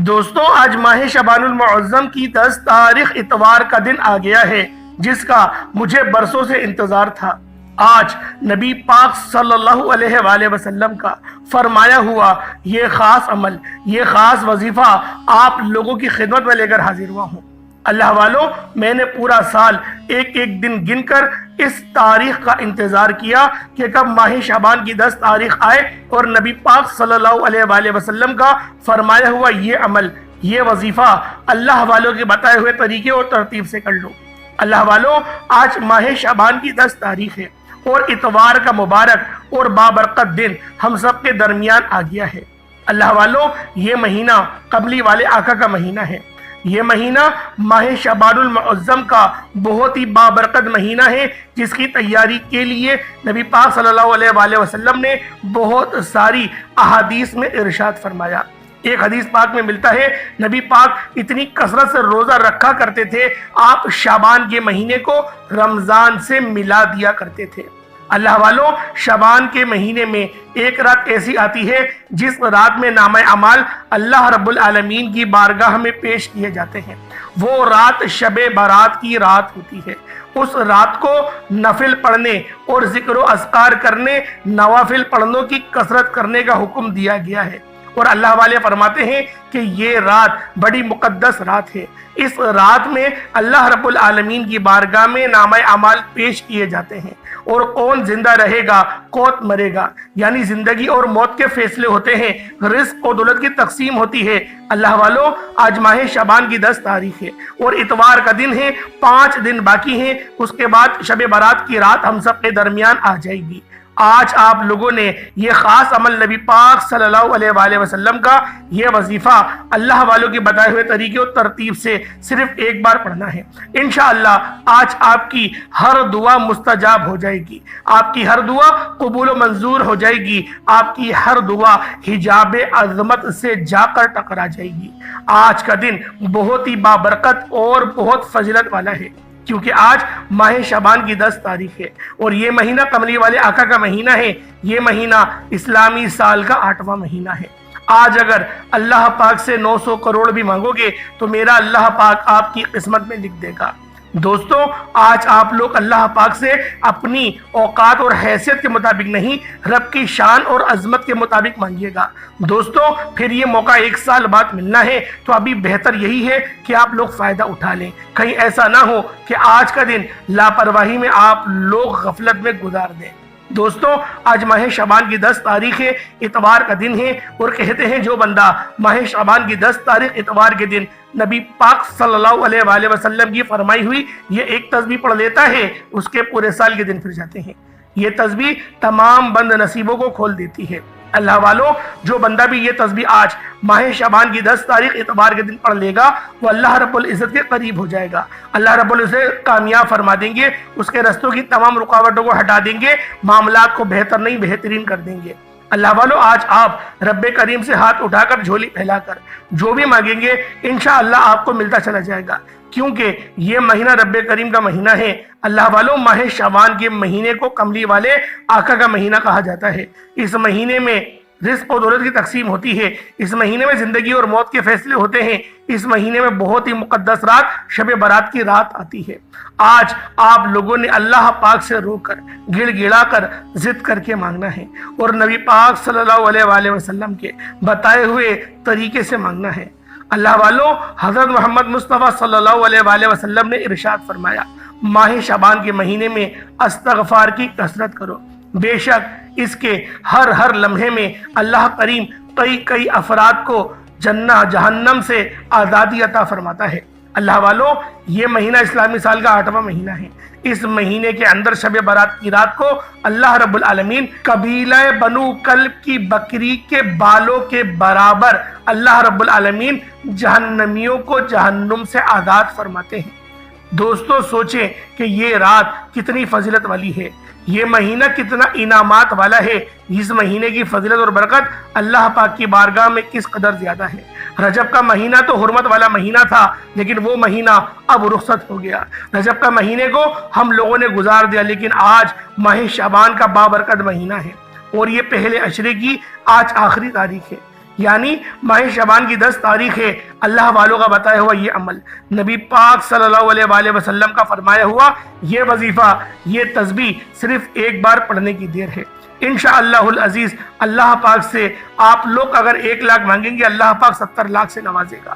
دوستوں آج ماہ شعبان المعظم کی 10 تاریخ اتوار کا دن آ گیا ہے، جس کا مجھے برسوں سے انتظار تھا۔ آج نبی پاک صلی اللہ علیہ وآلہ وسلم کا فرمایا ہوا یہ خاص عمل، یہ خاص وظیفہ آپ لوگوں کی خدمت میں لے کر حاضر ہوا ہوں۔ اللہ والوں، میں نے پورا سال ایک ایک دن گن کر اس تاریخ کا انتظار کیا کہ کب ماہ شعبان کی 10 تاریخ آئے اور نبی پاک صلی اللہ علیہ وآلہ وسلم کا فرمایا ہوا یہ عمل، یہ وظیفہ اللہ والوں کے بتائے ہوئے طریقے اور ترتیب سے کر لو۔ اللہ والوں، آج ماہ شعبان کی 10 تاریخ ہے اور اتوار کا مبارک اور بابرکت دن ہم سب کے درمیان آ گیا ہے۔ اللہ والوں، یہ مہینہ قمری والے آقا کا مہینہ ہے۔ یہ مہینہ ماہ شعبان المعظم کا بہت ہی بابرکت مہینہ ہے، جس کی تیاری کے لیے نبی پاک صلی اللہ علیہ وآلہ وسلم نے بہت ساری احادیث میں ارشاد فرمایا۔ ایک حدیث پاک میں ملتا ہے، نبی پاک اتنی کثرت سے روزہ رکھا کرتے تھے، آپ شعبان کے مہینے کو رمضان سے ملا دیا کرتے تھے۔ اللہ والوں، شعبان کے مہینے میں ایک رات ایسی آتی ہے جس رات میں نامہ اعمال اللہ رب العالمین کی بارگاہ میں پیش کیے جاتے ہیں۔ وہ رات شب برات کی رات ہوتی ہے۔ اس رات کو نفل پڑھنے اور ذکر و اذکار کرنے، نوافل پڑھنوں کی کثرت کرنے کا حکم دیا گیا ہے۔ اور اللہ والے فرماتے ہیں کہ یہ رات بڑی مقدس رات ہے۔ اس رات میں اللہ رب العالمین کی بارگاہ میں نامہ اعمال پیش کیے جاتے ہیں، اور کون زندہ رہے گا، کون مرے گا، یعنی زندگی اور موت کے فیصلے ہوتے ہیں، رزق اور دولت کی تقسیم ہوتی ہے۔ اللہ والوں، آج ماہ شعبان کی 10 تاریخ ہے اور اتوار کا دن ہے، 5 دن باقی ہیں، اس کے بعد شب برات کی رات ہم سب کے درمیان آ جائے گی۔ آج آپ لوگوں نے یہ خاص عمل نبی پاک صلی اللہ علیہ وآلہ وسلم کا یہ وظیفہ اللہ والوں کے بتائے ہوئے طریقے اور ترتیب سے صرف ایک بار پڑھنا ہے۔ انشاءاللہ آج آپ کی ہر دعا مستجاب ہو جائے گی، آپ کی ہر دعا قبول و منظور ہو جائے گی، آپ کی ہر دعا حجاب عظمت سے جا کر ٹکرا جائے گی۔ آج کا دن بہت ہی بابرکت اور بہت فضیلت والا ہے، کیونکہ آج ماہ شعبان کی 10 تاریخ ہے اور یہ مہینہ قمری والے آقا کا مہینہ ہے۔ یہ مہینہ اسلامی سال کا 8واں مہینہ ہے۔ آج اگر اللہ پاک سے 900 کروڑ بھی مانگو گے تو میرا اللہ پاک آپ کی قسمت میں لکھ دے گا۔ دوستوں، آج آپ لوگ اللہ پاک سے اپنی اوقات اور حیثیت کے مطابق نہیں، رب کی شان اور عظمت کے مطابق مانگیے گا۔ دوستوں، پھر یہ موقع 1 سال بعد ملنا ہے، تو ابھی بہتر یہی ہے کہ آپ لوگ فائدہ اٹھا لیں۔ کہیں ایسا نہ ہو کہ آج کا دن لاپرواہی میں آپ لوگ غفلت میں گزار دیں۔ دوستوں، آج ماہ شعبان کی 10 تاریخ ہے، اتوار کا دن ہے، اور کہتے ہیں جو بندہ ماہ شعبان کی 10 تاریخ اتوار کے دن نبی پاک صلی اللہ علیہ وآلہ وسلم کی فرمائی ہوئی یہ ایک تسبیح پڑھ لیتا ہے، اس کے پورے سال کے دن پھر جاتے ہیں۔ یہ تسبیح تمام بند نصیبوں کو کھول دیتی ہے۔ اللہ والوں، جو بندہ بھی یہ تسبیح آج ماہ شعبان کی 10 تاریخ اتوار کے دن پڑھ لے گا، وہ اللہ رب العزت کے قریب ہو جائے گا۔ اللہ رب العزت کامیاب فرما دیں گے، اس کے رستوں کی تمام رکاوٹوں کو ہٹا دیں گے، معاملات کو بہتر نہیں بہترین کر دیں گے۔ اللہ والوں، آج آپ رب کریم سے ہاتھ اٹھا کر، جھولی پھیلا کر جو بھی مانگیں گے انشاءاللہ آپ کو ملتا چلا جائے گا، کیونکہ یہ مہینہ رب کریم کا مہینہ ہے۔ اللہ والوں، ماہ شعبان کے مہینے کو قمری والے آقا کا مہینہ کہا جاتا ہے۔ اس مہینے میں رزق و دولت کی تقسیم ہوتی ہے، اس مہینے میں زندگی اور موت کے فیصلے ہوتے ہیں، اس مہینے میں بہت ہی مقدس رات شب برات کی رات آتی ہے۔ آج آپ لوگوں نے اللہ پاک سے رو کر، گڑ گڑا کر، ضد کر کے مانگنا ہے، اور نبی پاک صلی اللہ علیہ وآلہ وسلم کے بتائے ہوئے طریقے سے مانگنا ہے۔ اللہ والوں، حضرت محمد مصطفیٰ صلی اللہ علیہ وآلہ وسلم نے ارشاد فرمایا، ماہ شعبان کے مہینے میں استغفار کی کثرت کرو، بے شک اس کے ہر لمحے میں اللہ کریم کئی افراد کو جہنم سے آزادی عطا فرماتا ہے۔ اللہ والوں، یہ مہینہ اسلامی سال کا 8واں مہینہ ہے۔ اس مہینے کے اندر شب برات کی رات کو اللہ رب العالمین قبیلہ بنو کلب کی بکری کے بالوں کے برابر اللہ رب العالمین جہنمیوں کو جہنم سے آزاد فرماتے ہیں۔ دوستوں، سوچیں کہ یہ رات کتنی فضیلت والی ہے، یہ مہینہ کتنا انعامات والا ہے۔ اس مہینے کی فضیلت اور برکت اللہ پاک کی بارگاہ میں کس قدر زیادہ ہے۔ رجب کا مہینہ تو حرمت والا مہینہ تھا، لیکن وہ مہینہ اب رخصت ہو گیا۔ رجب کا مہینے کو ہم لوگوں نے گزار دیا، لیکن آج ماہ شعبان کا بابرکت مہینہ ہے، اور یہ پہلے عشرے کی آج آخری تاریخ ہے۔ یعنی ماہ شعبان کی 10 تاریخ ہے۔ اللہ والوں کا بتایا ہوا یہ عمل، نبی پاک صلی اللہ علیہ وآلہ وسلم کا فرمایا ہوا یہ وظیفہ، یہ تسبیح صرف ایک بار پڑھنے کی دیر ہے۔ انشاءاللہ العزیز اللہ پاک سے آپ لوگ اگر 1 لاکھ مانگیں گے، اللہ پاک 70 لاکھ سے نوازے گا۔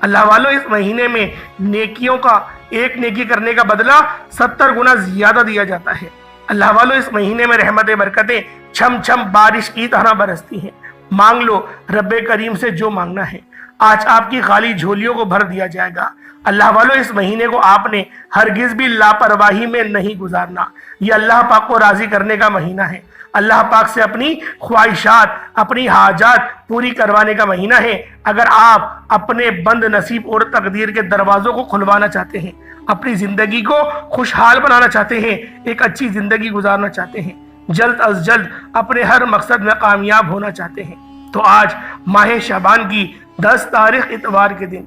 اللہ والوں اس مہینے میں نیکیوں کا، ایک نیکی کرنے کا بدلہ 70 گنا زیادہ دیا جاتا ہے۔ اللہ والوں اس مہینے میں رحمت برکتیں چھم چھم بارش کی طرح برستی ہیں۔ مانگ لو رب کریم سے جو مانگنا ہے، آج آپ کی خالی جھولیوں کو بھر دیا جائے گا۔ اللہ والوں اس مہینے کو آپ نے ہرگز بھی لاپرواہی میں نہیں گزارنا، یہ اللہ پاک کو راضی کرنے کا مہینہ ہے۔ اللہ پاک سے اپنی خواہشات، اپنی حاجات پوری کروانے کا مہینہ ہے۔ اگر آپ اپنے بند نصیب اور تقدیر کے دروازوں کو کھلوانا چاہتے ہیں، اپنی زندگی کو خوشحال بنانا چاہتے ہیں، ایک اچھی زندگی گزارنا چاہتے ہیں، جلد از جلد اپنے ہر مقصد میں کامیاب ہونا چاہتے ہیں، تو آج ماہ شعبان کی 10 تاریخ اتوار کے دن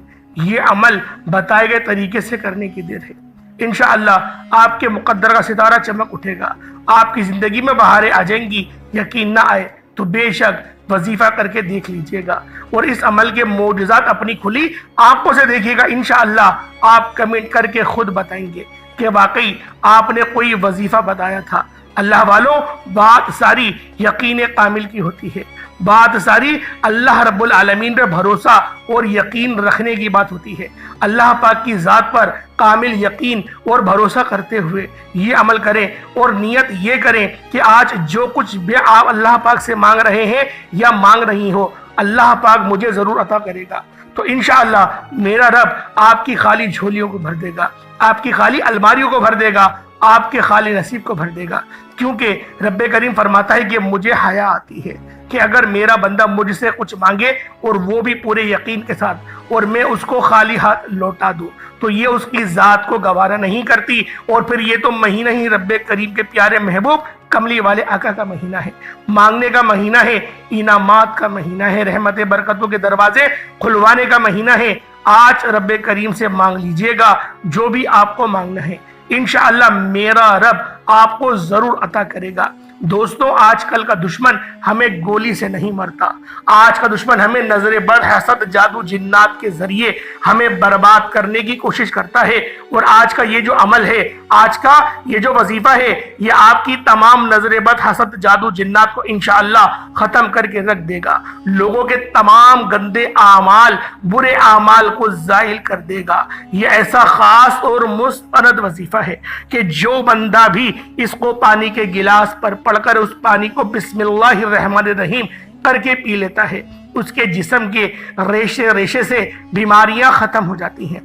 یہ عمل بتائے گئے طریقے سے کرنے کی دیر ہے۔ انشاءاللہ آپ کے مقدر کا ستارہ چمک اٹھے گا، آپ کی زندگی میں بہاریں آ جائیں گی۔ یقین نہ آئے تو بے شک وظیفہ کر کے دیکھ لیجئے گا اور اس عمل کے معجزات اپنی کھلی آنکھوں سے دیکھیے گا۔ انشاءاللہ آپ کمنٹ کر کے خود بتائیں گے کہ واقعی آپ نے کوئی وظیفہ بتایا تھا۔ اللہ والوں بات ساری یقین کامل کی ہوتی ہے، بات ساری اللہ رب العالمین پر بھروسہ اور یقین رکھنے کی بات ہوتی ہے۔ اللہ پاک کی ذات پر کامل یقین اور بھروسہ کرتے ہوئے یہ عمل کریں اور نیت یہ کریں کہ آج جو کچھ بھی آپ اللہ پاک سے مانگ رہے ہیں یا مانگ رہی ہو، اللہ پاک مجھے ضرور عطا کرے گا۔ تو انشاءاللہ میرا رب آپ کی خالی جھولیوں کو بھر دے گا، آپ کی خالی الماریوں کو بھر دے گا، آپ کے خالی نصیب کو بھر دے گا، کیونکہ رب کریم فرماتا ہے کہ مجھے حیا آتی ہے کہ اگر میرا بندہ مجھ سے کچھ مانگے اور وہ بھی پورے یقین کے ساتھ اور میں اس کو خالی ہاتھ لوٹا دوں تو یہ اس کی ذات کو گوارا نہیں کرتی۔ اور پھر یہ تو مہینہ ہی رب کریم کے پیارے محبوب کملی والے آقا کا مہینہ ہے، مانگنے کا مہینہ ہے، انعامات کا مہینہ ہے، رحمت برکتوں کے دروازے کھلوانے کا مہینہ ہے۔ آج رب کریم سے مانگ لیجئے گا جو بھی آپ کو مانگنا ہے، انشاءاللہ میرا رب آپ کو ضرور عطا کرے گا۔ دوستو آج کل کا دشمن ہمیں گولی سے نہیں مرتا، آج کا دشمن ہمیں نظر بد، حسد، جادو، جنات کے ذریعے ہمیں برباد کرنے کی کوشش کرتا ہے۔ اور آج کا یہ جو عمل ہے، آج کا یہ جو وظیفہ ہے، یہ آپ کی تمام نظر بد، حسد، جادو، جنات کو انشاءاللہ ختم کر کے رکھ دے گا، لوگوں کے تمام گندے اعمال، برے اعمال کو زائل کر دے گا۔ یہ ایسا خاص اور مستند وظیفہ ہے کہ جو بندہ بھی اس کو پانی کے گلاس پر پڑھ کر اس پانی کو بسم اللہ الرحمن الرحیم کر کے پی لیتا ہے، اس کے جسم کے ریشے ریشے سے بیماریاں ختم ہو جاتی ہیں۔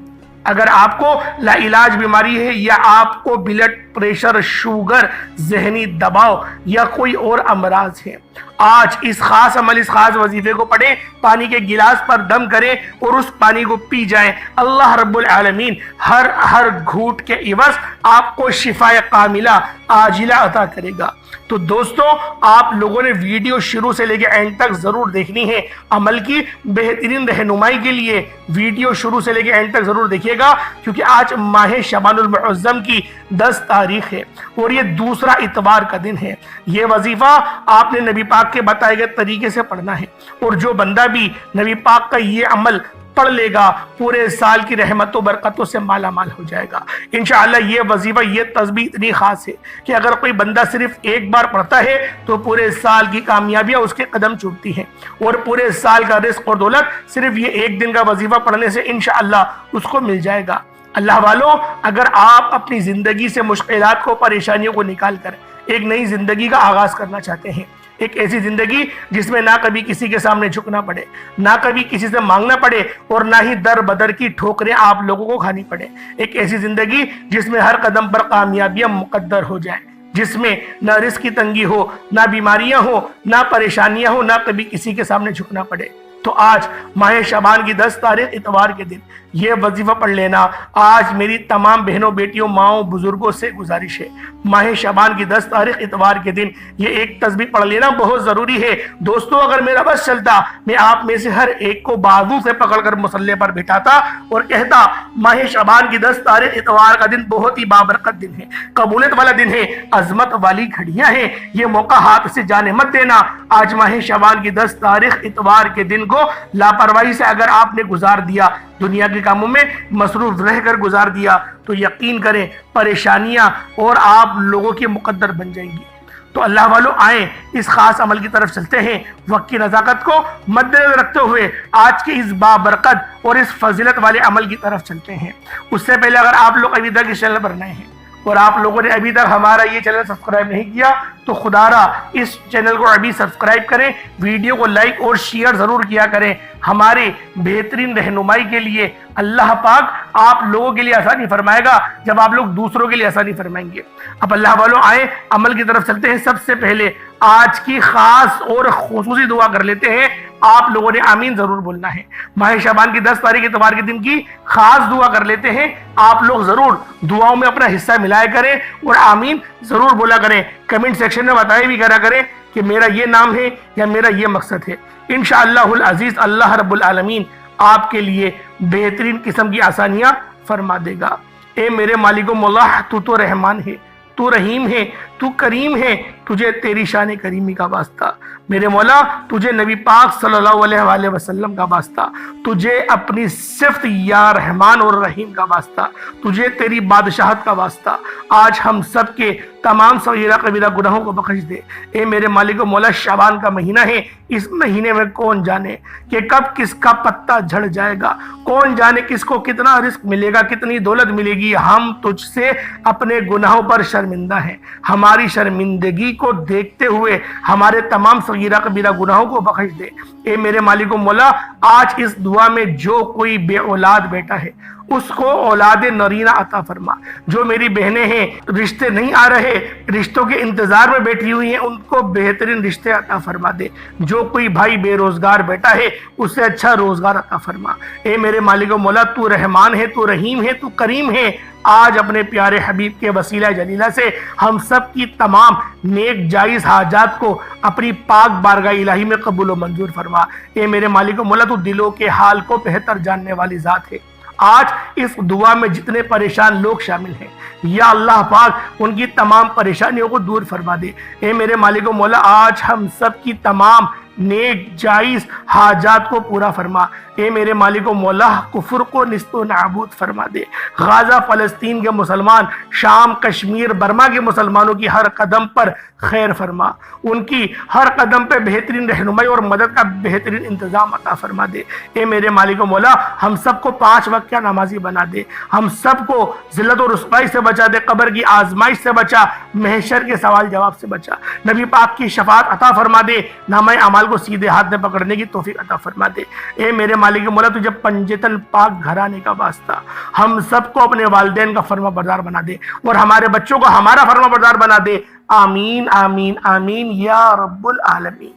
اگر آپ کو لا علاج بیماری ہے یا آپ کو بلڈ پریشر، شوگر، ذہنی دباؤ یا کوئی اور امراض ہے، آج اس خاص عمل، اس خاص وظیفے کو پڑھیں، پانی کے گلاس پر دم کریں اور اس پانی کو پی جائیں۔ اللہ رب العالمین ہر گھوٹ کے عوض آپ کو شفا کاملہ عاجلہ عطا کرے گا۔ تو دوستو آپ لوگوں نے ویڈیو شروع سے لے کے اینڈ تک ضرور دیکھنی ہے۔ عمل کی بہترین رہنمائی کے لیے ویڈیو شروع سے لے کے اینڈ تک ضرور دیکھیے گا، کیونکہ آج ماہ شعبان المعظم کی 10 تاریخ ہے اور یہ دوسرا اتوار کا دن ہے۔ یہ وظیفہ آپ نے نبی پاک کے بتائے گئے طریقے سے پڑھنا ہے، اور جو بندہ بھی نبی پاک کا یہ عمل پڑھ لے گا پورے سال کی رحمتوں برکتوں سے مالا مال ہو جائے گا۔ انشاءاللہ یہ وظیفہ، یہ تسبیح اتنی خاص ہے کہ اگر کوئی بندہ صرف ایک بار پڑھتا ہے تو پورے سال کی کامیابیاں اس کے قدم چومتی ہیں، اور پورے سال کا رزق اور دولت صرف یہ ایک دن کا وظیفہ پڑھنے سے انشاءاللہ اس کو مل جائے گا۔ اللہ والوں اگر آپ اپنی زندگی سے مشکلات کو، پریشانیوں کو نکال کر ایک نئی زندگی کا آغاز کرنا چاہتے ہیں، ایک ایسی زندگی جس میں نہ کبھی کسی کے سامنے جھکنا پڑے، نہ کبھی کسی سے مانگنا پڑے، اور نہ ہی در بدر کی ٹھوکریں آپ لوگوں کو کھانی پڑے، ایک ایسی زندگی جس میں ہر قدم پر کامیابیاں مقدر ہو جائیں، جس میں نہ رزق کی تنگی ہو، نہ بیماریاں ہو، نہ پریشانیاں ہو، نہ کبھی کسی کے سامنے جھکنا پڑے، تو آج ماہ شعبان کی 10 تاریخ اتوار کے دن یہ وظیفہ پڑھ لینا۔ آج میری تمام بہنوں، بیٹیوں، ماؤں، بزرگوں سے گزارش ہے، ماہ شعبان کی 10 تاریخ اتوار کے دن یہ ایک تسبیح پڑھ لینا بہت ضروری ہے۔ دوستو اگر میرا بس چلتا میں آپ میں سے ہر ایک کو بازو سے پکڑ کر مصلی پر بٹھاتا اور کہتا ماہ شعبان کی 10 تاریخ اتوار کا دن بہت ہی بابرکت دن ہے، قبولیت والا دن ہے، عظمت والی گھڑیاں ہیں، یہ موقع ہاتھ سے جانے مت دینا۔ آج ماہ شعبان کی 10 تاریخ اتوار کے دن کو کو لاپرواہی سے اگر آپ نے گزار دیا، دنیا کے کاموں میں مصروف رہ کر گزار دیا، تو یقین کریں پریشانیاں اور آپ لوگوں کے مقدر بن جائیں گی۔ تو اللہ والوں آئیں اس خاص عمل کی طرف چلتے ہیں، وقت کی نزاکت کو مد نظر رکھتے ہوئے آج کے اس بابرکت اور اس فضیلت والے عمل کی طرف چلتے ہیں۔ اس سے پہلے اگر آپ لوگ ابھی تک اس چینل پر نئے ہیں اور آپ لوگوں نے ابھی تک ہمارا یہ چینل سبسکرائب نہیں کیا تو خدا را اس چینل کو ابھی سبسکرائب کریں، ویڈیو کو لائک اور شیئر ضرور کیا کریں۔ ہمارے بہترین رہنمائی کے لیے اللہ پاک آپ لوگوں کے لیے آسانی فرمائے گا جب آپ لوگ دوسروں کے لیے آسانی فرمائیں گے۔ اب اللہ والوں آئیں عمل کی طرف چلتے ہیں۔ سب سے پہلے آج کی خاص اور خصوصی دعا کر لیتے ہیں، آپ لوگوں نے آمین ضرور بولنا ہے۔ ماہ شعبان کی 10 تاریخ اتوار کے دن کی خاص دعا کر لیتے ہیں، آپ لوگ ضرور دعاؤں میں اپنا حصہ ملایا کریں اور آمین ضرور بولا کریں۔ کمنٹ سیکشن میں بتائے بھی کرا کریں کہ میرا یہ نام ہے یا میرا یہ مقصد ہے۔ انشاءاللہ العزیز اللہ رب العالمین آپ کے لیے بہترین قسم کی آسانیاں فرما دے گا۔ اے میرے مالک و مولا، تو رحمان ہے، تو رحیم ہے، تو کریم ہے، تجھے تیری شان کریمی کا واسطہ۔ میرے مولا تجھے نبی پاک صلی اللہ علیہ وآلہ وسلم کا واسطہ، تجھے اپنی صفت یا رحمان اور رحیم کا واسطہ، تجھے تیری بادشاہت کا واسطہ۔ آج ہم سب کے تمام صغیرہ کبیرہ گناہوں کو بخش دے۔ اے میرے مالک و مولا شعبان کا مہینہ ہے، اس مہینے میں کون جانے کہ کب کس کا پتہ جھڑ جائے گا، کون جانے کس کو کتنا رزق ملے گا، کتنی دولت ملے گی۔ ہم تجھ سے اپنے گناہوں پر شرمندہ ہیں، ہماری شرمندگی کو دیکھتے ہوئے ہمارے تمام صغیرہ کبیرہ گناہوں کو بخش دے۔ اے میرے مالک و مولا آج اس دعا میں جو کوئی بے اولاد بیٹا ہے اس کو اولاد نرینہ عطا فرما۔ جو میری بہنیں ہیں رشتے نہیں آ رہے، رشتوں کے انتظار میں بیٹھی ہوئی ہیں، ان کو بہترین رشتے عطا فرما دے۔ جو کوئی بھائی بے روزگار بیٹا ہے اسے اچھا روزگار عطا فرما۔ اے میرے مالک و مولا تو رحمان ہے، تو رحیم ہے، تو کریم ہے۔ آج اپنے پیارے حبیب کے وسیلہ جلیلہ سے ہم سب کی تمام نیک جائز حاجات کو اپنی پاک بارگاہ الہی میں قبول و منظور فرما۔ اے میرے مالک و مولا تو دلوں کے حال کو بہتر جاننے والی ذات ہے۔ آج اس دعا میں جتنے پریشان لوگ شامل ہیں یا اللہ پاک ان کی تمام پریشانیوں کو دور فرما دے۔ اے میرے مالک و مولا آج ہم سب کی تمام نیک جائز حاجات کو پورا فرما۔ اے میرے مالک و مولا کفر کو نیست و نابود فرما دے۔ غازہ فلسطین کے مسلمان، شام کشمیر برما کے مسلمانوں کی ہر قدم پر خیر فرما، ان کی ہر قدم پہ بہترین رہنمائی اور مدد کا بہترین انتظام عطا فرما دے۔ اے میرے مالک و مولا ہم سب کو 5 وقت کا نمازی بنا دے، ہم سب کو ذلت و رسوائی سے بچا دے، قبر کی آزمائش سے بچا، محشر کے سوال جواب سے بچا، نبی پاک کی شفاعت عطا فرما دے، نامہ اعمال کو سیدھے ہاتھ میں پکڑنے کی توفیق عطا فرما دے۔ اے میرے مالک مولا تجھے پنجتن پاک گھرانے کا واسطہ ہم سب کو اپنے والدین کا فرما بردار بنا دے اور ہمارے بچوں کو ہمارا فرما بردار بنا دے۔ آمین آمین آمین یا رب العالمین۔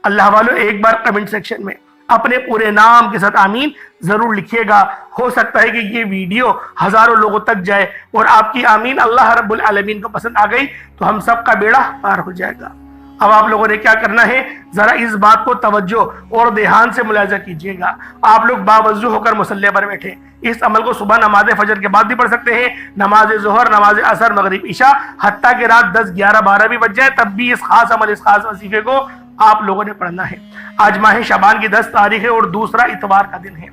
اللہ والو ایک بار کمنٹ سیکشن میں اپنے پورے نام کے ساتھ آمین ضرور لکھیے گا۔ ہو سکتا ہے کہ یہ ویڈیو ہزاروں لوگوں تک جائے اور آپ کی آمین اللہ رب العالمین کو پسند آ گئی تو ہم سب کا بیڑا پار ہو جائے گا۔ اب آپ لوگوں نے کیا کرنا ہے، ذرا اس بات کو توجہ اور دھیان سے ملاحظہ کیجئے گا۔ آپ لوگ باوضو ہو کر مصلی پر بیٹھے، اس عمل کو صبح نماز فجر کے بعد بھی پڑھ سکتے ہیں، نماز ظہر، نماز عصر، مغرب، عشاء، حتیٰ کہ رات 10 11 12 بھی بج جائے تب بھی اس خاص عمل، اس خاص وظیفے کو آپ لوگوں نے پڑھنا ہے۔ آج ماہ شعبان کی 10 تاریخ ہے اور دوسرا اتوار کا دن ہے۔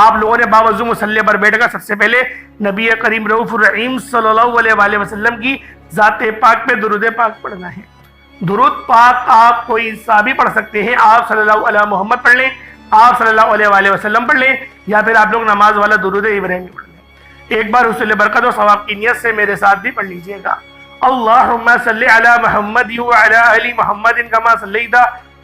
آپ لوگوں نے باوضو مصلی پر بیٹھ کر سب سے پہلے نبی کریم رؤوف الرحیم صلی اللہ علیہ وآلہ وسلم کی ذات پاک پہ درود پاک پڑھنا ہے۔ درود پاک آپ کوئی سا بھی پڑھ سکتے ہیں، آپ صلی اللہ علیہ محمد پڑھ لیں، آپ صلی اللہ علیہ وآلہ وسلم پڑھ لیں، یا پھر آپ لوگ نماز والا درود ابراہیمی پڑھ لیں۔ ایک بار حصول برکت اور ثواب کی نیت سے میرے ساتھ بھی پڑھ لیجئے گا۔ اللہم صلی علی محمد وعلی آل محمد کما صلیت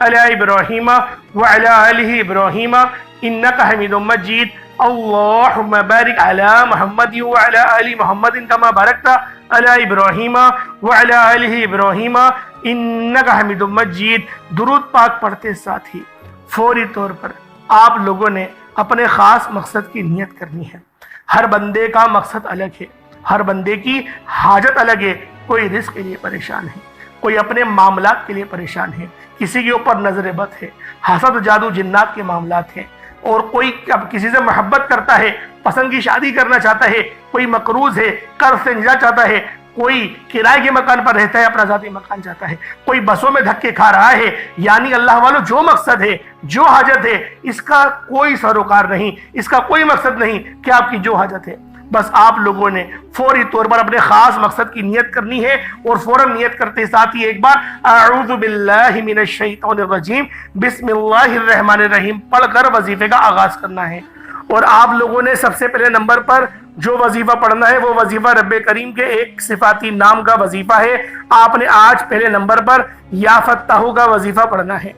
علی ابراہیم وعلی آل ابراہیم انکا حمید مجید۔ اللہم بارک علی محمد وعلی آل محمد کما بارکت علی ابراہیم وعلی آل ابراہیم انکا حمید مجید۔ درود پاک پڑھتے ساتھ ہی فوری طور پر آپ لوگوں نے اپنے خاص مقصد کی نیت کرنی ہے۔ ہر بندے کا مقصد الگ ہے، ہر بندے کی حاجت الگ ہے۔ کوئی رزق کے لیے پریشان ہے، کوئی اپنے معاملات کے لیے پریشان ہے، کسی کے اوپر نظر بد ہے، حسد جادو جنات کے معاملات ہیں، اور کوئی کسی سے محبت کرتا ہے، پسند کی شادی کرنا چاہتا ہے، کوئی مقروض ہے، قرض سے نجات چاہتا ہے، کوئی کرائے کے مکان پر رہتا ہے، اپنا ذاتی مکان چاہتا ہے، کوئی بسوں میں دھکے کھا رہا ہے، یعنی اللہ والو جو مقصد ہے، جو حاجت ہے، اس کا کوئی سروکار نہیں، اس کا کوئی مقصد نہیں کہ آپ کی جو حاجت ہے، بس آپ لوگوں نے فوری طور پر اپنے خاص مقصد کی نیت کرنی ہے، اور فوراً نیت کرتے ساتھ ہی ایک بار اعوذ باللہ من الشیطان الرجیم بسم اللہ الرحمن الرحیم پڑھ کر وظیفے کا آغاز کرنا ہے۔ اور آپ لوگوں نے سب سے پہلے نمبر پر جو وظیفہ پڑھنا ہے وہ وظیفہ رب کریم کے ایک صفاتی نام کا وظیفہ ہے۔ آپ نے آج پہلے نمبر پر یا فتاح کا وظیفہ پڑھنا ہے۔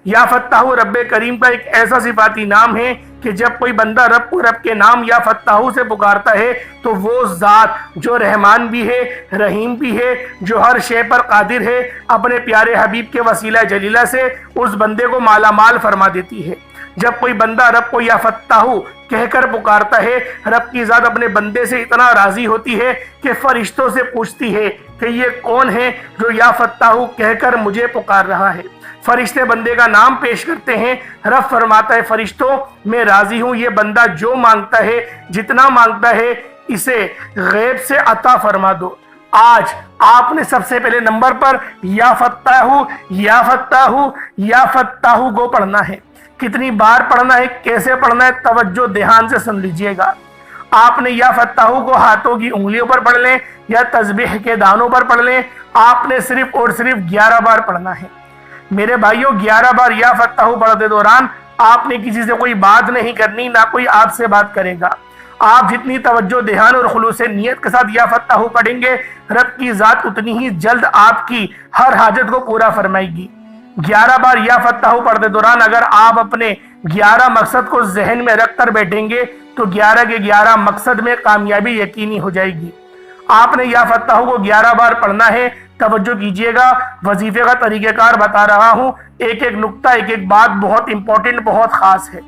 یا فتاح رب کریم کا ایک ایسا صفاتی نام ہے کہ جب کوئی بندہ رب کو رب کے نام یا فتاح سے پکارتا ہے تو وہ ذات جو رحمان بھی ہے، رحیم بھی ہے، جو ہر شے پر قادر ہے، اپنے پیارے حبیب کے وسیلہ جلیلہ سے اس بندے کو مالا مال فرما دیتی ہے۔ جب کوئی بندہ رب کو یا فتاح کہہ کر پکارتا ہے، رب کی ذات اپنے بندے سے اتنا راضی ہوتی ہے کہ فرشتوں سے پوچھتی ہے کہ یہ کون ہے جو یا فتاح کہہ کر مجھے پکار رہا ہے۔ فرشتے بندے کا نام پیش کرتے ہیں، رب فرماتا ہے فرشتوں میں راضی ہوں، یہ بندہ جو مانگتا ہے، جتنا مانگتا ہے، اسے غیب سے عطا فرما دو۔ آج آپ نے سب سے پہلے نمبر پر یا فتاح یا فتاح یا فتاح کو پڑھنا ہے۔ کتنی بار پڑھنا ہے، کیسے پڑھنا ہے، توجہ دھیان سے سن لیجئے گا۔ آپ نے یا فتاح کو ہاتھوں کی انگلیوں پر پڑھ لیں یا تسبیح کے دانوں پر پڑھ لیں، آپ نے صرف اور صرف 11 بار پڑھنا ہے۔ میرے بھائیوں 11 بار یا فتاح پڑھتے دوران آپ نے کسی سے کوئی بات نہیں کرنی، نہ کوئی آپ سے بات کرے گا۔ آپ جتنی توجہ دھیان اور خلوص نیت کے ساتھ یا فتاح پڑھیں گے، رب کی ذات اتنی ہی جلد آپ کی ہر حاجت کو پورا فرمائے گی۔ 11 بار یا فتاح پڑھتے دوران اگر آپ اپنے 11 مقصد کو ذہن میں رکھ کر بیٹھیں گے تو 11 کے 11 مقصد میں کامیابی یقینی ہو جائے گی۔ آپ نے یا فتاح کو 11 بار پڑھنا ہے۔ توجہ کیجئے گا، وظیفے کا طریقہ کار بتا رہا ہوں، ایک ایک نقطہ، ایک ایک بات بہت امپورٹنٹ، بہت خاص ہے۔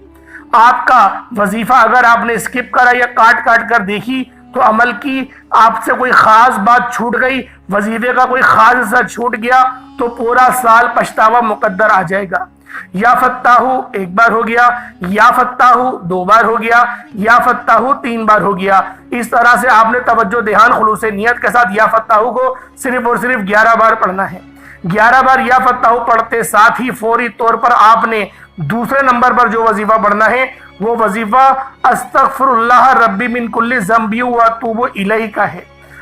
آپ کا وظیفہ اگر آپ نے اسکپ کرا یا کاٹ کاٹ کر دیکھی تو عمل کی آپ سے کوئی خاص بات چھوٹ گئی، وظیفے کا کوئی خاص حصہ چھوٹ گیا تو پورا سال پچھتاوا مقدر آ جائے گا۔ یا فتاح ایک بار ہو گیا، یا فتاح 2 بار ہو گیا، یا فتاح 3 بار ہو گیا۔ اس طرح سے آپ نے توجہ دھیان خلوص نیت کے ساتھ یا فتاح کو صرف اور صرف 11 بار پڑھنا ہے۔ 11 بار یا فتاح پڑھتے ساتھ ہی فوری طور پر آپ نے دوسرے نمبر پر جو وظیفہ پڑھنا ہے وہ وظیفہ استغفر اللہ ربی من کل ذنب واتوب الیہ کا ہے۔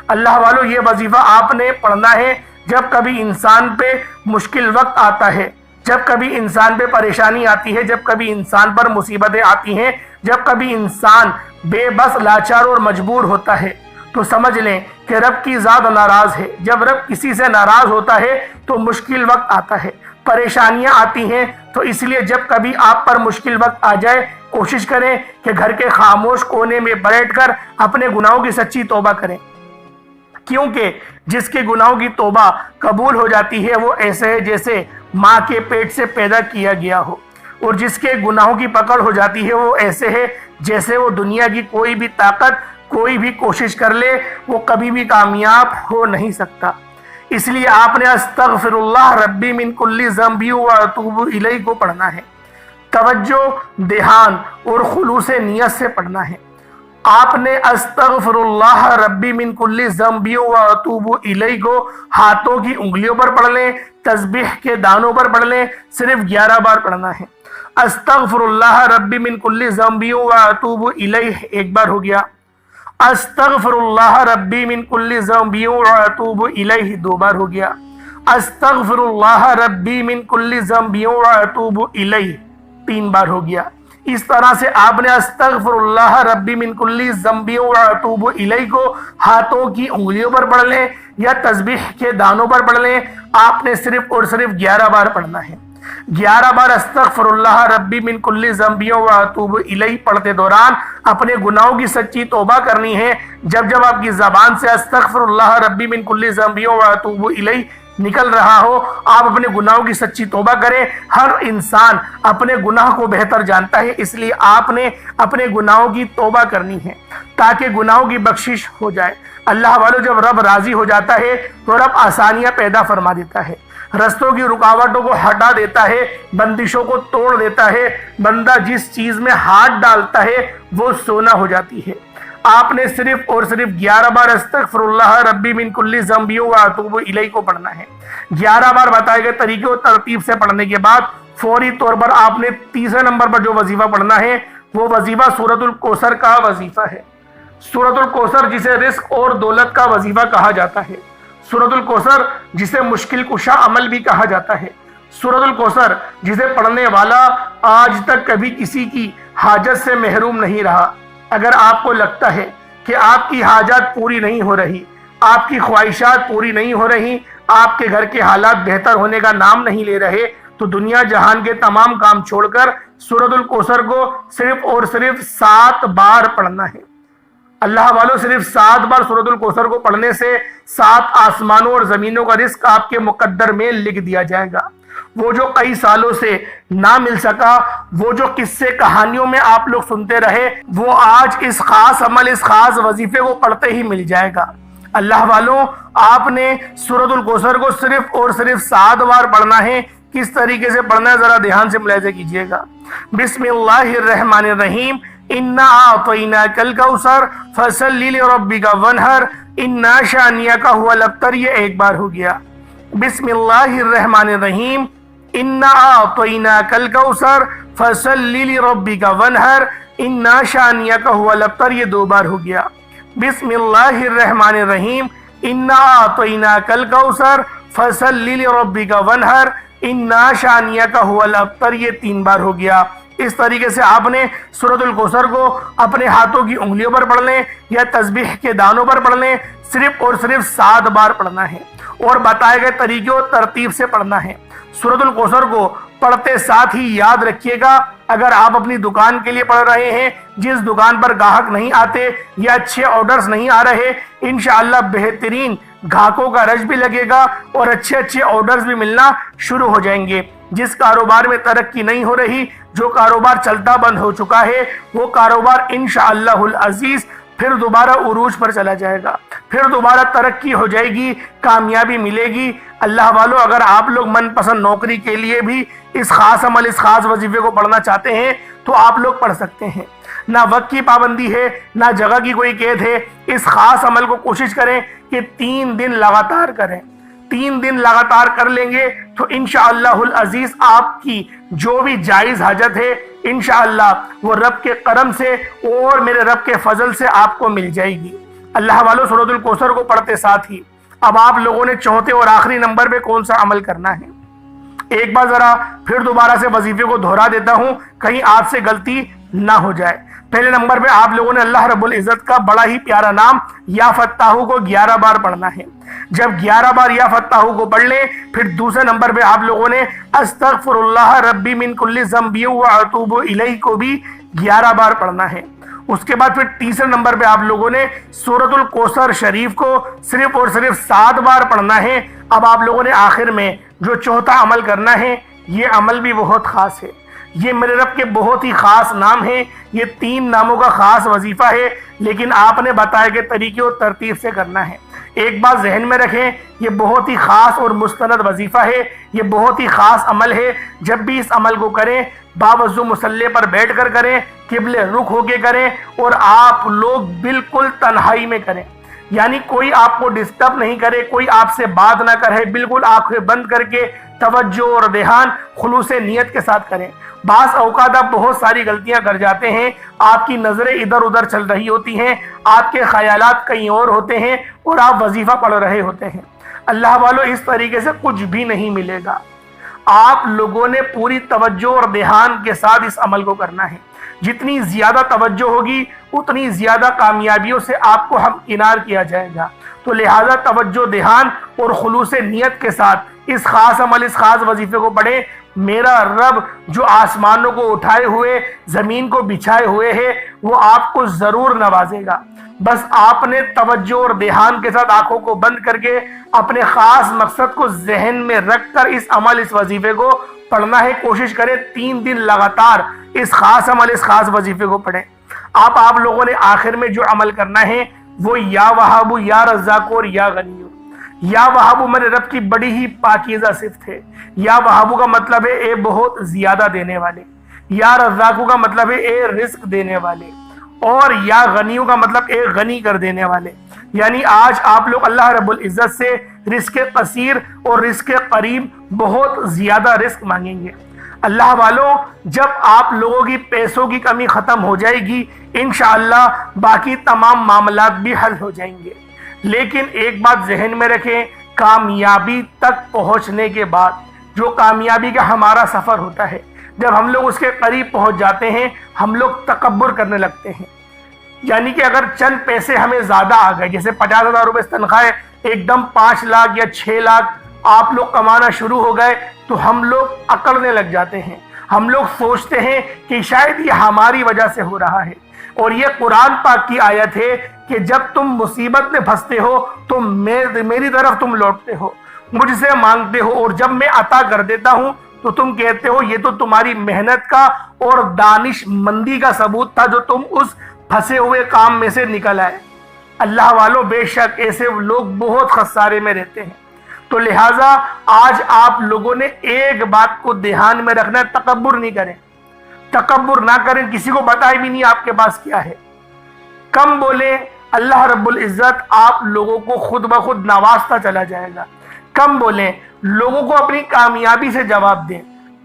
اللہ والو یہ وظیفہ آپ نے پڑھنا ہے جب کبھی انسان پہ مشکل وقت آتا ہے، جب کبھی انسان پہ پریشانی آتی ہے، جب کبھی انسان پر مصیبتیں آتی ہیں، جب کبھی انسان بے بس لاچار اور مجبور ہوتا ہے تو سمجھ لیں کہ رب کی ذات ناراض ہے۔ جب رب کسی سے ناراض ہوتا ہے تو مشکل وقت آتا ہے، پریشانیاں آتی ہیں، تو اس لیے جب کبھی آپ پر مشکل وقت آ جائے کوشش کریں کہ گھر کے خاموش کونے میں بیٹھ کر اپنے گناہوں کی سچی توبہ کریں، کیونکہ جس کے گناہوں کی توبہ قبول ہو جاتی ہے وہ ایسے ہے جیسے ماں کے پیٹ سے پیدا کیا گیا ہو، اور جس کے گناہوں کی پکڑ ہو جاتی ہے وہ ایسے ہے جیسے وہ دنیا کی کوئی بھی طاقت، کوئی بھی کوشش کر لے وہ کبھی بھی کامیاب ہو نہیں سکتا۔ اس لیے آپ نے استغفر اللہ ربی من کل ذنب واتوب الیہ کو پڑھنا ہے۔ توجہ دھیان اور خلوص نیت سے پڑھنا ہے۔ آپ نے استغفر اللہ ربی من کل ذنب واتوب الیہ کو ہاتھوں کی انگلیوں پر پڑھ لیں، تسبیح کے دانوں پر پڑھ لیں، صرف 11 بار پڑھنا ہے۔ استغفر اللہ ربی من کل ذنب واتوب الیہ ایک بار ہو گیا، استغفر اللہ ربی من کل ذنب واتوب الیہ 2 بار ہو گیا، استغفر اللہ ربی من کل ذنب واتوب الیہ 3 بار ہو گیا۔ اس طرح سے آپ نے استغفر اللہ ربی من کل ذنب واتوب الیہ کو ہاتھوں کی انگلیوں پر پڑھ لیں یا تسبیح کے دانوں پر پڑھ لیں، آپ نے صرف اور صرف 11 بار پڑھنا ہے۔ 11 بار استغفر اللہ ربی من کل ذنب واتوب الیہ پڑھتے دوران اپنے گناہوں کی سچی توبہ کرنی ہے۔ جب جب آپ کی زبان سے استغفر اللہ ربی من کل ذنب واتوب الیہ نکل رہا ہو، آپ اپنے گناہوں کی سچی توبہ کریں۔ ہر انسان اپنے گناہ کو بہتر جانتا ہے، اس لیے آپ نے اپنے گناہوں کی توبہ کرنی ہے تاکہ گناہوں کی بخشش ہو جائے۔ اللہ والو جب رب راضی ہو جاتا ہے تو رب آسانیاں پیدا فرما دیتا ہے، رستوں کی رکاوٹوں کو ہٹا دیتا ہے، بندشوں کو توڑ دیتا ہے۔ بندہ جس چیز میں ہاتھ ڈالتا ہے وہ سونا ہو جاتی ہے۔ آپ نے صرف اور صرف 11 بار استغفراللہ ربی من کل ذنب و اتوب الیہ کو پڑھنا ہے۔ 11 بار بتائے گئے طریقے اور ترتیب سے پڑھنے کے بعد فوری طور پر آپ نے تیسرے نمبر پر جو وظیفہ پڑھنا ہے وہ وظیفہ سورۃ الکوثر کا وظیفہ ہے۔ سورۃ الکوثر جسے رزق اور دولت کا وظیفہ کہا جاتا ہے، سورۃ الکوثر جسے مشکل کشا عمل بھی کہا جاتا ہے، سورۃ الکوثر جسے پڑھنے والا آج تک کبھی کسی کی حاجت سے محروم نہیں رہا۔ اگر آپ کو لگتا ہے کہ آپ کی حاجات پوری نہیں ہو رہی، آپ کی خواہشات پوری نہیں ہو رہی، آپ کے گھر کے حالات بہتر ہونے کا نام نہیں لے رہے، تو دنیا جہان کے تمام کام چھوڑ کر سورۃ الکوثر کو صرف اور صرف 7 بار پڑھنا ہے۔ اللہ والوں، صرف 7 بار سورۃ الکوثر کو پڑھنے سے 7 آسمانوں اور زمینوں کا رزق آپ کے مقدر میں لکھ دیا جائے گا۔ وہ جو کئی سالوں سے نہ مل سکا، وہ جو قصے کہانیوں میں آپ لوگ سنتے رہے، وہ آج اس خاص عمل، اس خاص وظیفے کو پڑھتے ہی مل جائے گا۔ اللہ والوں، آپ نے سورۃ الکوثر کو صرف اور صرف 7 بار پڑھنا ہے۔ کس طریقے سے پڑھنا ہے ذرا دھیان سے ملاحظہ کیجئے گا۔ بسم اللہ الرحمن الرحیم، انا اعطیناک الکوثر فصل لربک وانحر انا شانئک هو الابتر، یہ ایک بار ہو گیا۔ بسم اللہ الرحمن الرحیم، انا اعطیناک الکوثر فصل لربک وانحر انا شانئک هو الابتر، یہ 2 بار ہو گیا۔ بسم اللہ الرحمن الرحیم، انا اعطیناک الکوثر فصل لربک وانحر انا شانئک هو الابتر، یہ 3 بار ہو گیا۔ اس طریقے سے آپ نے سورۃ الکوثر کو اپنے ہاتھوں کی انگلیوں پر پڑھ لیں یا تسبیح کے دانوں پر پڑھ لیں، صرف اور صرف 7 بار پڑھنا ہے اور بتائے گئے طریقے اور ترتیب سے پڑھنا ہے۔ سورۃ الکوثر کو پڑھتے ساتھ ہی یاد رکھیے گا، اگر آپ اپنی دکان کے لیے پڑھ رہے ہیں، جس دکان پر گاہک نہیں آتے یا اچھے آرڈرز نہیں آ رہے، انشاءاللہ بہترین گاہکوں کا رش بھی لگے گا اور اچھے آرڈرز بھی ملنا شروع ہو جائیں گے۔ جس کاروبار میں ترقی نہیں ہو رہی، جو کاروبار چلتا بند ہو چکا ہے، وہ کاروبار انشاءاللہ العزیز پھر دوبارہ عروج پر چلا جائے گا، پھر دوبارہ ترقی ہو جائے گی، کامیابی ملے گی۔ اللہ والوں، اگر آپ لوگ من پسند نوکری کے لیے بھی اس خاص عمل، اس خاص وظیفے کو پڑھنا چاہتے ہیں تو آپ لوگ پڑھ سکتے ہیں۔ نہ وقت کی پابندی ہے، نہ جگہ کی کوئی قید ہے۔ اس خاص عمل کو کوشش کریں کہ 3 دن لگاتار کریں۔ 3 دن لگاتار کر لیں گے تو انشاءاللہ العزیز آپ کی جو بھی جائز حاجت ہے، انشاءاللہ وہ رب کے کرم سے اور میرے رب کے فضل سے آپ کو مل جائے گی۔ اللہ والوں، سورۃ الکوثر کو پڑھتے ساتھ ہی اب آپ لوگوں نے چوتھے اور آخری نمبر پہ کون سا عمل کرنا ہے؟ ایک بار ذرا پھر دوبارہ سے وظیفے کو دہرا دیتا ہوں، کہیں آپ سے غلطی نہ ہو جائے۔ پہلے نمبر پہ آپ لوگوں نے اللہ رب العزت کا بڑا ہی پیارا نام یا فتاحو کو 11 بار پڑھنا ہے۔ جب 11 بار یا فتاحو کو پڑھ لیں، پھر دوسرے نمبر پہ آپ لوگوں نے استغفر اللہ ربی من کل ذنب و اتوب الیہ کو بھی 11 بار پڑھنا ہے۔ اس کے بعد پھر تیسرے نمبر پہ آپ لوگوں نے سورۃ الکوثر شریف کو صرف اور صرف 7 بار پڑھنا ہے۔ اب آپ لوگوں نے آخر میں جو چوتھا عمل کرنا ہے، یہ عمل بھی بہت خاص ہے، یہ میرے رب کے بہت ہی خاص نام ہیں، یہ 3 ناموں کا خاص وظیفہ ہے، لیکن آپ نے بتائے گئے طریقے اور ترتیب سے کرنا ہے۔ ایک بات ذہن میں رکھیں، یہ بہت ہی خاص اور مستند وظیفہ ہے، یہ بہت ہی خاص عمل ہے۔ جب بھی اس عمل کو کریں، باوضو مصلی پر بیٹھ کر کریں، قبلے رخ ہو کے کریں اور آپ لوگ بالکل تنہائی میں کریں، یعنی کوئی آپ کو ڈسٹرب نہیں کرے، کوئی آپ سے بات نہ کرے، بالکل آنکھیں بند کر کے توجہ اور دھیان خلوص نیت کے ساتھ کریں۔ بعض اوقات آپ بہت ساری غلطیاں کر جاتے ہیں، آپ کی نظریں ادھر ادھر چل رہی ہوتی ہیں، آپ کے خیالات کہیں اور ہوتے ہیں اور آپ وظیفہ پڑھ رہے ہوتے ہیں۔ اللہ والوں، اس طریقے سے کچھ بھی نہیں ملے گا۔ آپ لوگوں نے پوری توجہ اور دھیان کے ساتھ اس عمل کو کرنا ہے۔ جتنی زیادہ توجہ ہوگی، اتنی زیادہ کامیابیوں سے آپ کو ہمکنار کیا جائے گا۔ تو لہذا توجہ، دھیان اور خلوص نیت کے ساتھ اس خاص عمل، اس خاص وظیفے کو پڑھیں۔ میرا رب جو آسمانوں کو اٹھائے ہوئے، زمین کو بچھائے ہوئے ہے، وہ آپ کو ضرور نوازے گا۔ بس آپ نے توجہ اور دھیان کے ساتھ آنکھوں کو بند کر کے اپنے خاص مقصد کو ذہن میں رکھ کر اس عمل، اس وظیفے کو پڑھنا ہے۔ کوشش کریں 3 دن لگاتار اس خاص عمل، اس خاص وظیفے کو پڑھیں۔ آپ لوگوں نے آخر میں جو عمل کرنا ہے وہ یا وہاب، یا رزاق اور یا غنی۔ یا وہاب میرے رب کی بڑی ہی پاکیزہ صفت ہے۔ یا وہاب کا مطلب ہے اے بہت زیادہ دینے والے، یا رزاق کا مطلب ہے اے رزق دینے والے، اور یا غنیوں کا مطلب ایک غنی کر دینے والے، یعنی آج آپ لوگ اللہ رب العزت سے رزق قصیر اور رزق قریب بہت زیادہ رزق مانگیں گے۔ اللہ والوں، جب آپ لوگوں کی پیسوں کی کمی ختم ہو جائے گی انشاءاللہ باقی تمام معاملات بھی حل ہو جائیں گے۔ لیکن ایک بات ذہن میں رکھیں، کامیابی تک پہنچنے کے بعد جو کامیابی کا ہمارا سفر ہوتا ہے، جب ہم لوگ اس کے قریب پہنچ جاتے ہیں ہم لوگ تکبر کرنے لگتے ہیں، یعنی کہ اگر چند پیسے ہمیں زیادہ آ گئے، جیسے 50,000 روپے تنخواہ ایک دم 5 لاکھ یا 6 لاکھ آپ لوگ کمانا شروع ہو گئے تو ہم لوگ اکڑنے لگ جاتے ہیں، ہم لوگ سوچتے ہیں کہ شاید یہ ہماری وجہ سے ہو رہا ہے۔ اور یہ قرآن پاک کی آیت ہے کہ جب تم مصیبت میں پھنستے ہو تو میری طرف تم لوٹتے ہو، مجھ سے مانگتے ہو، اور جب میں عطا کر دیتا ہوں تو تم کہتے ہو یہ تو تمہاری محنت کا اور دانش مندی کا ثبوت تھا جو تم اس پھنسے ہوئے کام میں سے نکل آئے۔ اللہ والوں، بے شک ایسے لوگ بہت خسارے میں رہتے ہیں۔ تو لہٰذا آج آپ لوگوں نے ایک بات کو دھیان میں رکھنا ہے، تکبر نہیں کریں، تکبر نہ کریں، کسی کو بتائے بھی نہیں آپ کے پاس کیا ہے، کم بولیں، اللہ رب العزت آپ لوگوں کو خود بخود نوازتا چلا جائے گا۔ کم بولیں، لوگوں کو اپنی کامیابی سے جواب دیں،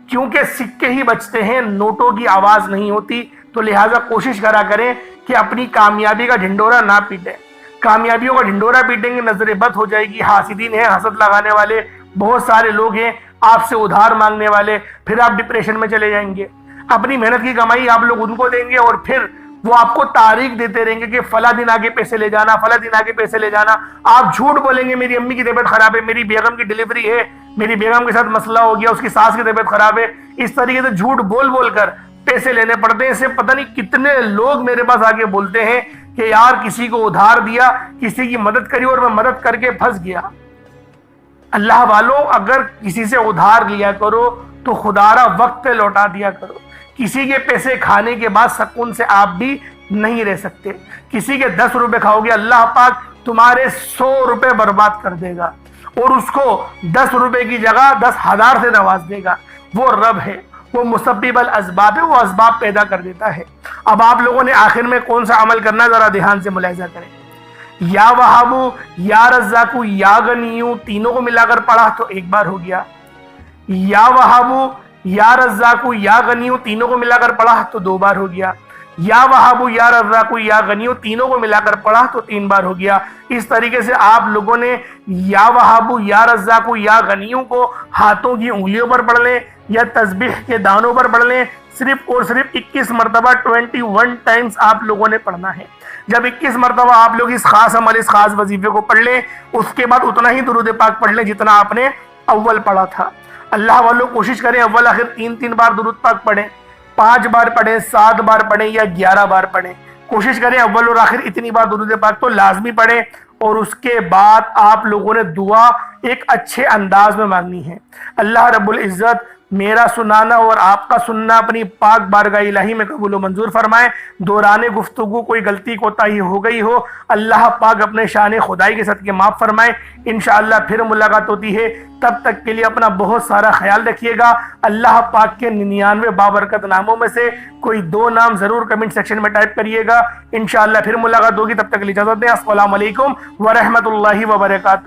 کیونکہ سکے ہی بچتے ہیں، نوٹوں کی آواز نہیں ہوتی۔ تو لہٰذا کوشش کرا کریں کہ اپنی کامیابی کا ڈھنڈورا نہ پیٹیں، کامیابیوں کا ڈھنڈورا پیٹیں گے نظر بد ہو جائے گی۔ حاسدین ہیں، حسد لگانے والے بہت سارے لوگ ہیں، آپ سے ادھار مانگنے والے، پھر آپ ڈپریشن میں چلے جائیں گے۔ اپنی محنت کی کمائی آپ لوگ ان کو دیں گے اور پھر وہ آپ کو تاریخ دیتے رہیں گے کہ فلاں دن آگے پیسے لے جانا، فلاں دن آگے پیسے لے جانا۔ آپ جھوٹ بولیں گے میری امی کی طبیعت خراب ہے، میری بیگم کی ڈیلیوری ہے، میری بیگم کے ساتھ مسئلہ ہو گیا، اس کی ساس کی طبیعت خراب ہے۔ اس طریقے سے جھوٹ بول بول کر پیسے لینے پڑتے ہیں۔ اس سے پتہ نہیں کتنے لوگ میرے پاس آگے بولتے ہیں کہ یار کسی کو ادھار دیا، کسی کی مدد کری اور میں مدد کر کے پھنس گیا۔ اللہ والوں، اگر کسی سے ادھار لیا کرو تو خدارا وقت پہ لوٹا دیا کرو۔ کسی کے پیسے کھانے کے بعد سکون سے آپ بھی نہیں رہ سکتے۔ کسی کے 10 روپے کھاؤ گے، اللہ پاک تمہارے 100 روپے برباد کر دے گا اور اس کو 10 روپے کی جگہ 10,000 سے نواز دے گا۔ وہ رب ہے، وہ مسبب الاسباب ہے، وہ اسباب پیدا کر دیتا ہے۔ اب آپ لوگوں نے آخر میں کون سا عمل کرنا ہے ذرا دھیان سے ملاحظہ کریں۔ یا وہابو، یا رزاقو، یا غنیو، تینوں کو ملا کر پڑھا تو ایک بار ہو گیا۔ یا وہابو، یا رزاقو، یا غنیو، تینوں کو ملا کر پڑھا تو 2 بار ہو گیا۔ یا وہابو، یا رزاقو، یا غنیو، تینوں کو ملا کر پڑھا تو 3 بار ہو گیا۔ اس طریقے سے آپ لوگوں نے یا وہابو، یا رزاقو، یا غنیو کو ہاتھوں کی انگلیوں پر پڑھ لیں یا تسبیح کے دانوں پر پڑھ لیں، صرف اور صرف 21 مرتبہ 21 ٹائمز آپ لوگوں نے پڑھنا ہے۔ جب 21 مرتبہ آپ لوگ اس خاص عمل، اس خاص وظیفے کو پڑھ لیں، اس کے بعد اتنا ہی درود پاک پڑھ لیں جتنا آپ نے اول پڑھا تھا۔ اللہ والوں، کوشش کریں اول آخر 3 بار درود پاک پڑھیں، 5 بار پڑھیں، 7 بار پڑھیں یا 11 بار پڑھیں۔ کوشش کریں اول اور آخر اتنی بار درود پاک تو لازمی پڑھیں، اور اس کے بعد آپ لوگوں نے دعا ایک اچھے انداز میں مانگنی ہے۔ اللہ رب العزت میرا سنانا اور آپ کا سننا اپنی پاک بارگاہ الہی میں قبول و منظور فرمائے۔ دوران گفتگو کوئی غلطی کوتاہی ہو گئی ہو، اللہ پاک اپنے شان خدائی کے صدقے معاف فرمائے۔ انشاءاللہ پھر ملاقات ہوتی ہے، تب تک کے لیے اپنا بہت سارا خیال رکھیے گا۔ اللہ پاک کے 99 بابرکت ناموں میں سے کوئی 2 نام ضرور کمنٹ سیکشن میں ٹائپ کریے گا۔ انشاءاللہ پھر ملاقات ہوگی، تب تک کے لیے اجازت دیں۔ السلام علیکم ورحمۃ اللہ وبرکاتہ۔